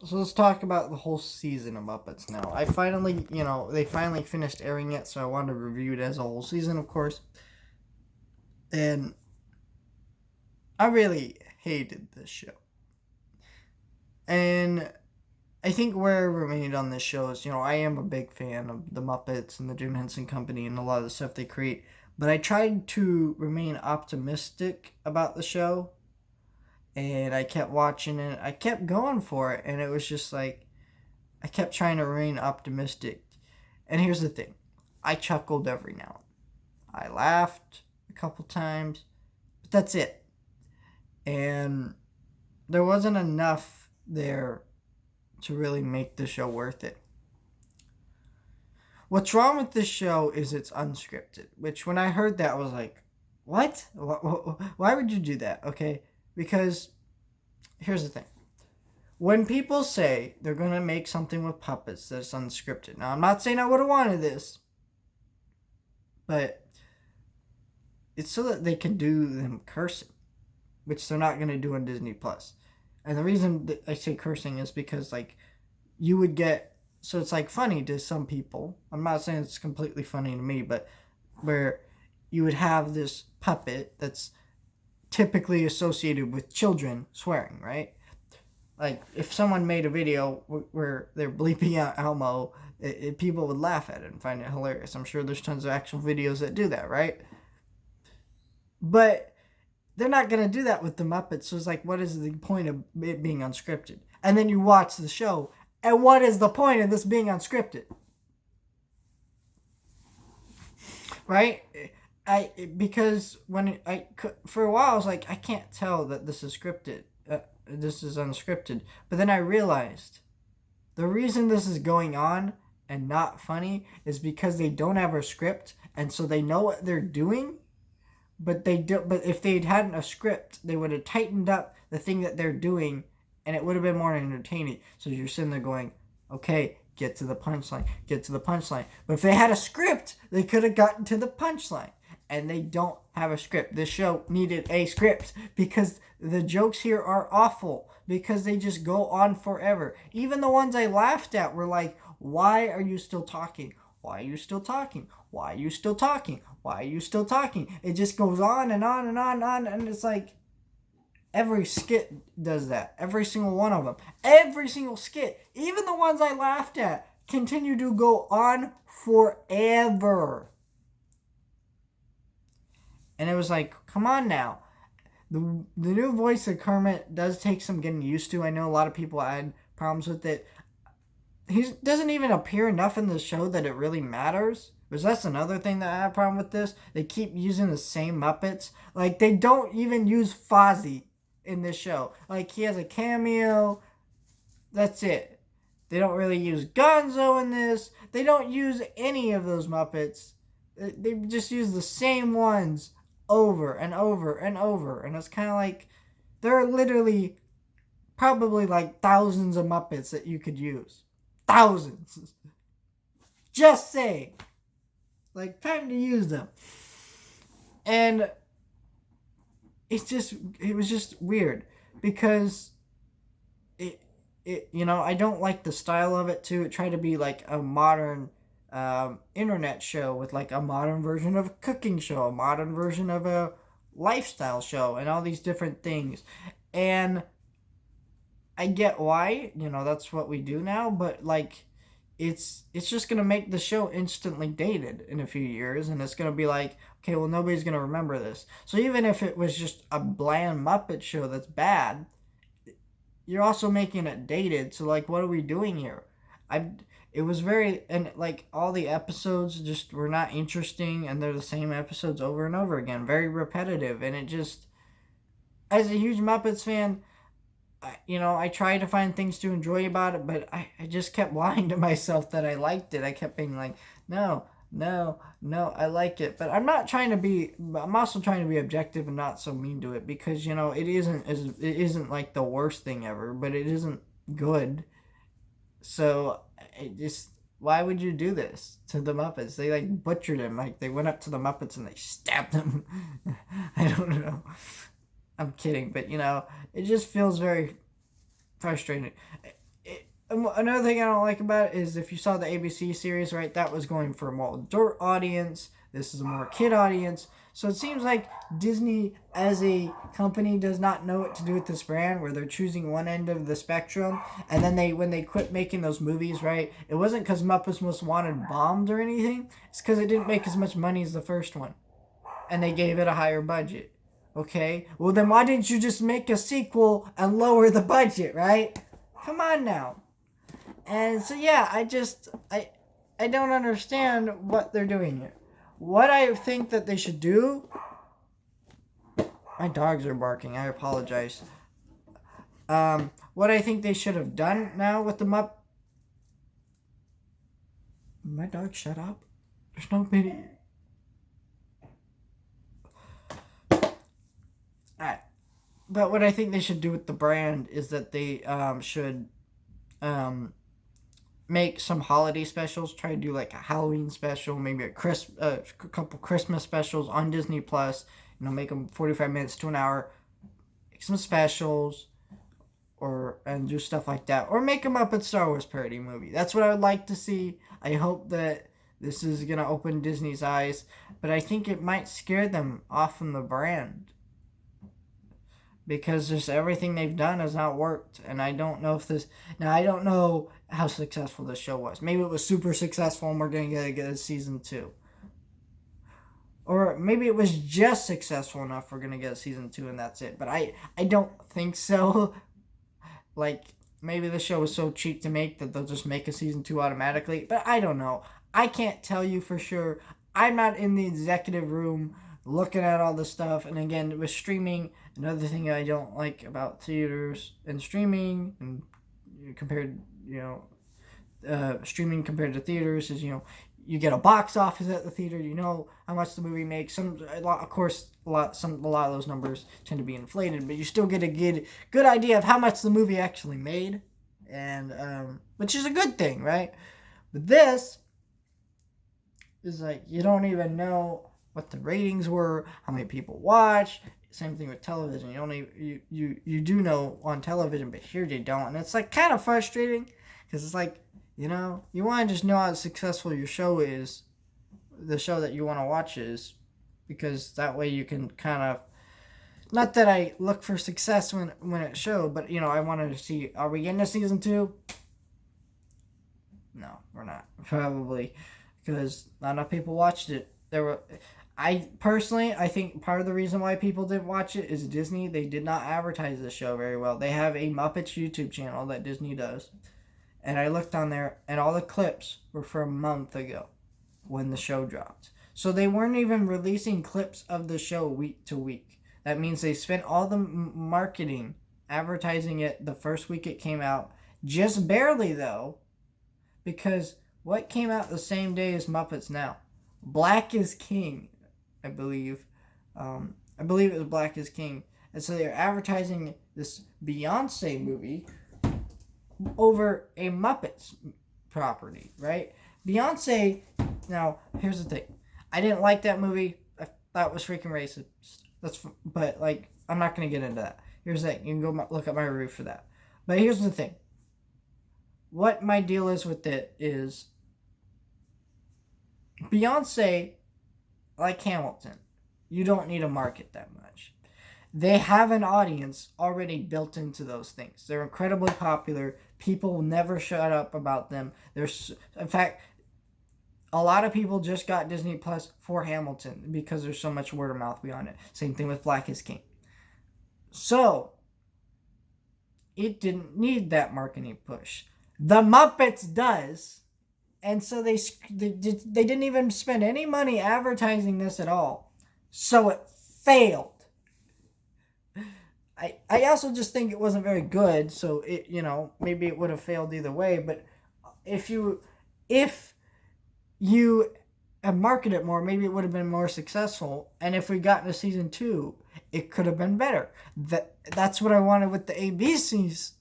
So let's talk about the whole season of Muppets now. I finally, they finally finished airing it, so I wanted to review it as a whole season, of course. And I really hated this show. And I think where I remained on this show is, I am a big fan of the Muppets and the Jim Henson Company and a lot of the stuff they create. But I tried to remain optimistic about the show, and I kept watching it. I kept going for it, and it was just like I kept trying to remain optimistic. And here's the thing, I chuckled every now and then. I laughed a couple times, but that's it. And there wasn't enough there to really make the show worth it. What's wrong with this show is it's unscripted, which when I heard that I was like, what? Why would you do that? Okay, because here's the thing. When people say they're going to make something with puppets that's unscripted, now I'm not saying I would have wanted this, but it's so that they can do them cursing, which they're not going to do on Disney Plus. And the reason that I say cursing is because like you would get, so it's like funny to some people. I'm not saying it's completely funny to me, but where you would have this puppet that's typically associated with children swearing, right? Like if someone made a video where they're bleeping out Elmo, people would laugh at it and find it hilarious. I'm sure there's tons of actual videos that do that, right? But they're not going to do that with the Muppets. So it's like, what is the point of it being unscripted? And then you watch the show, and what is the point of this being unscripted? Right? Because for a while I was like, I can't tell that this is scripted. This is unscripted. But then I realized the reason this is going on and not funny is because they don't have a script, and so they know what they're doing. But they do. But if they'd had a script, they would have tightened up the thing that they're doing, and it would have been more entertaining. So you're sitting there going, "Okay, get to the punchline, get to the punchline." But if they had a script, they could have gotten to the punchline. And they don't have a script. This show needed a script because the jokes here are awful because they just go on forever. Even the ones I laughed at were like, "Why are you still talking? Why are you still talking? Why are you still talking? Why are you still talking?" It just goes on and on and on and on. And it's like every skit does that. Every single one of them. Every single skit. Even the ones I laughed at continue to go on forever. And it was like, come on now. The new voice of Kermit does take some getting used to. I know a lot of people had problems with it. He doesn't even appear enough in the show that it really matters. Because that's another thing that I have a problem with this. They keep using the same Muppets. Like, they don't even use Fozzie in this show. Like, he has a cameo. That's it. They don't really use Gonzo in this. They don't use any of those Muppets. They just use the same ones over and over and over. And it's kind of like, there are literally probably like thousands of Muppets that you could use. Thousands. Just say. Like, time to use them. And it was just weird because I don't like the style of it too. It tried to be like a modern internet show with like a modern version of a cooking show, a modern version of a lifestyle show, and all these different things. And I get why, that's what we do now, but like it's just gonna make the show instantly dated in a few years, and it's gonna be like, okay, well nobody's gonna remember this. So even if it was just a bland Muppet show that's bad, you're also making it dated. So like, what are we doing here? I it was very, and like all the episodes just were not interesting, and they're the same episodes over and over again, very repetitive, and it just, as a huge Muppets fan, I tried to find things to enjoy about it, but I just kept lying to myself that I liked it. I kept being like, no, no, no, I like it. But I'm also trying to be objective and not so mean to it because, it isn't like the worst thing ever, but it isn't good. So why would you do this to the Muppets? They like butchered him. Like they went up to the Muppets and they stabbed him. I don't know. I'm kidding, but it just feels very frustrating. Another thing I don't like about it is if you saw the ABC series, right, that was going for a more adult audience. This is a more kid audience. So it seems like Disney as a company does not know what to do with this brand, where they're choosing one end of the spectrum, and then when they quit making those movies, right, it wasn't because Muppets Most Wanted bombed or anything. It's because it didn't make as much money as the first one, and they gave it a higher budget. Okay, well then why didn't you just make a sequel and lower the budget, right? Come on now. And so yeah, I don't understand what they're doing here. What I think that they should do. My dogs are barking. I apologize. What I think they should have done now with the My dog, shut up. There's no video. Alright. But what I think they should do with the brand is that they should make some holiday specials. Try to do like a Halloween special, maybe a couple Christmas specials on Disney Plus. Make them 45 minutes to an hour. Make some specials, and do stuff like that, or make them up at Star Wars parody movie. That's what I would like to see. I hope that this is gonna open Disney's eyes, but I think it might scare them off from the brand, because just everything they've done has not worked. And I don't know I don't know how successful this show was. Maybe it was super successful and we're going to get a season 2. Or maybe it was just successful enough we're going to get a season 2 and that's it. But I don't think so. Like, maybe the show was so cheap to make that they'll just make a season 2 automatically. But I don't know. I can't tell you for sure. I'm not in the executive room looking at all this stuff. And again, with streaming, another thing I don't like about theaters and streaming, and compared, streaming compared to theaters is, you get a box office at the theater, how much the movie makes. A lot of those numbers tend to be inflated, but you still get a good idea of how much the movie actually made, and which is a good thing, right? But this is like, you don't even know what the ratings were, how many people watch. Same thing with television. You do know on television, but here you don't, and it's like kind of frustrating, because it's like, you want to just know how successful your show is, the show that you want to watch is, because that way you can kind of, not that I look for success when it showed, but I wanted to see, are we getting a season 2? No, we're not, probably, because not enough people watched it. I think part of the reason why people didn't watch it is Disney. They did not advertise the show very well. They have a Muppets YouTube channel that Disney does. And I looked on there, and all the clips were from a month ago when the show dropped. So they weren't even releasing clips of the show week to week. That means they spent all the marketing advertising it the first week it came out. Just barely, though, because what came out the same day as Muppets Now? Black is King, I believe. I believe it was Black is King. And so they're advertising this Beyonce movie over a Muppets property, right? Beyonce, now, here's the thing. I didn't like that movie. I thought it was freaking racist. But, I'm not going to get into that. Here's the thing. You can go look at my review for that. But here's the thing. What my deal is with it is, Beyonce, like Hamilton, you don't need to market that much. They have an audience already built into those things. They're incredibly popular. People will never shut up about them. In fact, a lot of people just got Disney Plus for Hamilton because there's so much word of mouth beyond it. Same thing with Black is King. So, it didn't need that marketing push. The Muppets does. And so they didn't even spend any money advertising this at all. So it failed. I also just think it wasn't very good. So it, maybe it would have failed either way. But if you had marketed it more, maybe it would have been more successful. And if we got into season 2, it could have been better. That's what I wanted with the ABC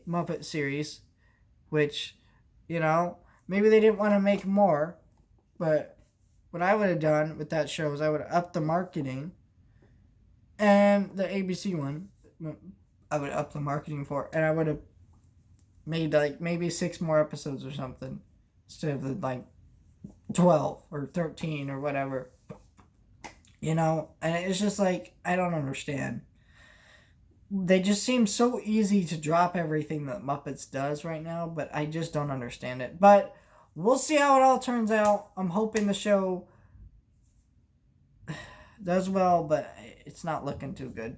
Muppet series, which, maybe they didn't want to make more, but what I would have done with that show is I would have upped the marketing, and the ABC one, I would have upped the marketing for, and I would have made like maybe 6 more episodes or something instead of the like 12 or 13 or whatever. And it's just like, I don't understand. They just seem so easy to drop everything that Muppets does right now, but I just don't understand it. But we'll see how it all turns out. I'm hoping the show does well, but it's not looking too good.